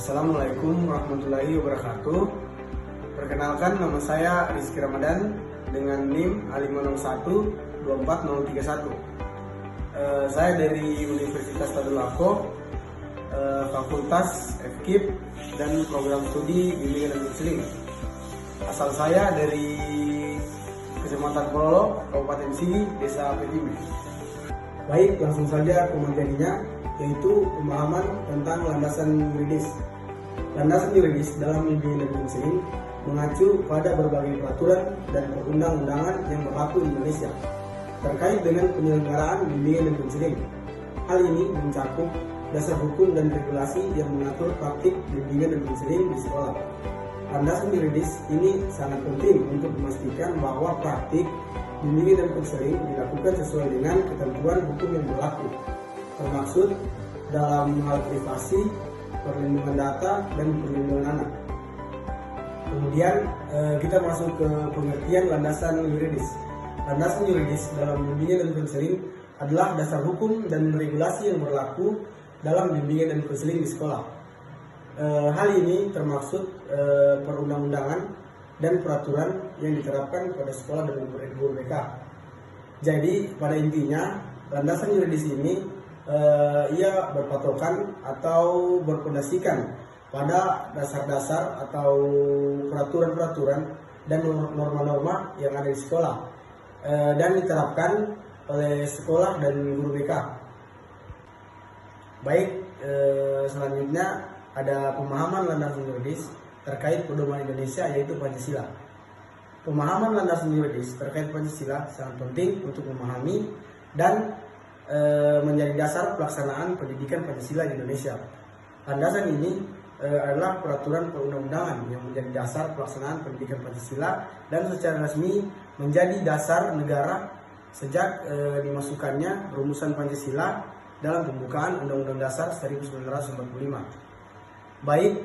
Assalamualaikum warahmatullahi wabarakatuh. Perkenalkan, nama saya Rizky Ramadan dengan NIM A501-24031. Saya dari Universitas Tadulako, Fakultas FKIP dan Program Studi Bimbingan dan Konseling. Asal saya dari Kecamatan Pololo, Kabupaten Sigi, Desa Petime. Baik, langsung saja ke materinya, yaitu pemahaman tentang landasan yuridis. Landasan yuridis dalam bimbingan dan konseling mengacu pada berbagai peraturan dan perundang-undangan yang berlaku di Indonesia terkait dengan penyelenggaraan bimbingan dan konseling. Hal ini mencakup dasar hukum dan regulasi yang mengatur praktik bimbingan dan konseling di sekolah. Landasan yuridis ini sangat penting untuk memastikan bahwa praktik bimbingan dan konseling dilakukan sesuai dengan ketentuan hukum yang berlaku, termaksud dalam hal privasi, perlindungan data, dan perlindungan anak. Kemudian kita masuk ke pengertian landasan yuridis. Landasan yuridis dalam bimbingan dan konseling adalah dasar hukum dan regulasi yang berlaku dalam bimbingan dan konseling di sekolah. Hal ini termaksud perundang-undangan dan peraturan yang diterapkan pada sekolah dan guru BK. Jadi pada intinya landasan yuridis ini ia berpatokan atau berpondasikan pada dasar-dasar atau peraturan-peraturan dan norma-norma yang ada di sekolah dan diterapkan oleh sekolah dan guru BK. Baik, selanjutnya ada pemahaman landasan yuridis terkait pedoman Indonesia, yaitu Pancasila. Pemahaman landasan yuridis terkait Pancasila sangat penting untuk memahami dan menjadi dasar pelaksanaan pendidikan Pancasila di Indonesia. Landasan ini adalah peraturan perundang-undangan yang menjadi dasar pelaksanaan pendidikan Pancasila dan secara resmi menjadi dasar negara sejak dimasukkannya rumusan Pancasila dalam pembukaan Undang-Undang Dasar 1945. Baik,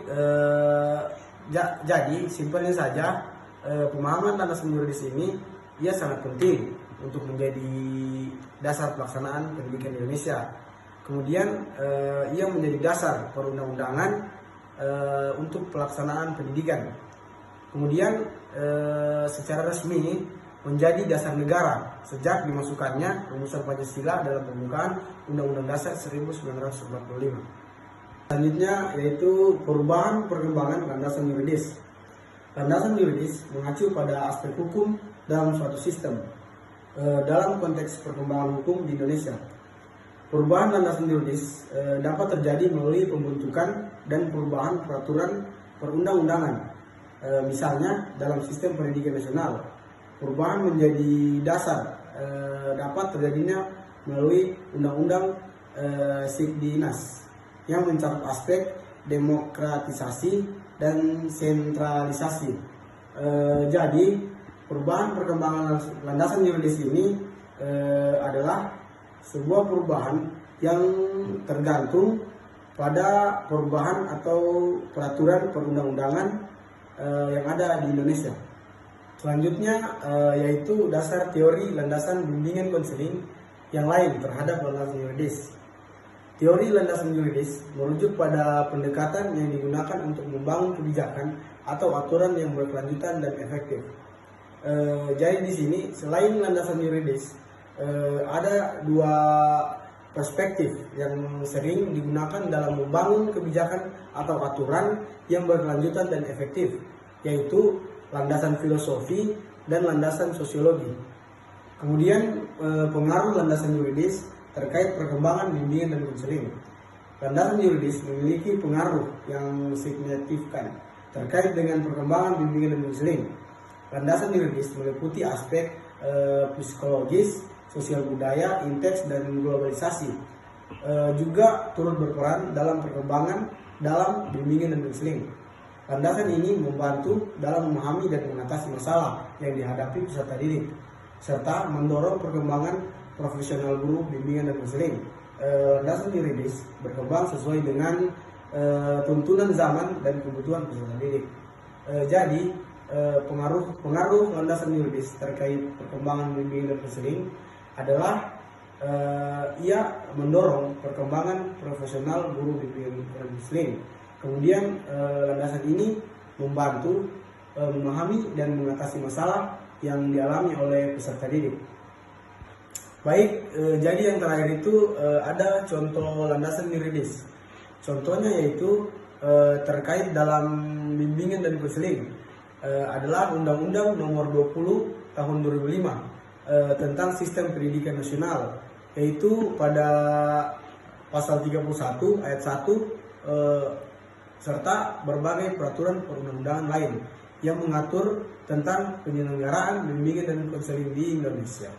jadi simpelnya saja pemahaman landasan yuridis ini ia sangat penting untuk menjadi dasar pelaksanaan pendidikan Indonesia. Kemudian ia menjadi dasar perundang-undangan untuk pelaksanaan pendidikan. Kemudian secara resmi menjadi dasar negara sejak dimasukkannya rumusan Pancasila dalam pembukaan Undang-Undang Dasar 1945. Selanjutnya yaitu perubahan perkembangan landasan yuridis. Landasan yuridis mengacu pada aspek hukum dalam suatu sistem. Dalam konteks perkembangan hukum di Indonesia, perubahan landasan yuridis dapat terjadi melalui pembentukan dan perubahan peraturan perundang-undangan. Misalnya dalam sistem pendidikan nasional, perubahan menjadi dasar dapat terjadinya melalui Undang-Undang Sikdinas yang mencakup aspek demokratisasi dan sentralisasi. Jadi perubahan perkembangan landasan yuridis ini adalah sebuah perubahan yang tergantung pada perubahan atau peraturan perundang-undangan yang ada di Indonesia. Selanjutnya yaitu dasar teori landasan bimbingan konseling yang lain terhadap landasan yuridis. Teori landasan yuridis merujuk pada pendekatan yang digunakan untuk membangun kebijakan atau aturan yang berkelanjutan dan efektif. Jadi di sini selain landasan yuridis ada dua perspektif yang sering digunakan dalam membangun kebijakan atau aturan yang berkelanjutan dan efektif, yaitu landasan filosofi dan landasan sosiologi. Kemudian pengaruh landasan yuridis terkait perkembangan bimbingan dan konseling. Landasan yuridis memiliki pengaruh yang signifikan terkait dengan perkembangan bimbingan dan konseling. Landasan yuridis meliputi aspek psikologis, sosial budaya, inteks, dan globalisasi. Juga turut berperan dalam perkembangan dalam bimbingan dan konseling. Landasan ini membantu dalam memahami dan mengatasi masalah yang dihadapi peserta didik, serta mendorong perkembangan profesional guru bimbingan dan konseling. Landasan yuridis berkembang sesuai dengan tuntunan zaman dan kebutuhan peserta didik. Jadi pengaruh landasan yuridis terkait perkembangan bimbingan dan konseling adalah ia mendorong perkembangan profesional guru bimbingan dan konseling. Kemudian landasan ini membantu memahami dan mengatasi masalah yang dialami oleh peserta didik. Baik, jadi yang terakhir itu ada contoh landasan yuridis. Contohnya yaitu terkait dalam bimbingan dan konseling adalah Undang-Undang Nomor 20 Tahun 2005 tentang Sistem Pendidikan Nasional, yaitu pada pasal 31 ayat 1 serta berbagai peraturan perundang-undangan lain yang mengatur tentang penyelenggaraan bimbingan dan konseling di Indonesia.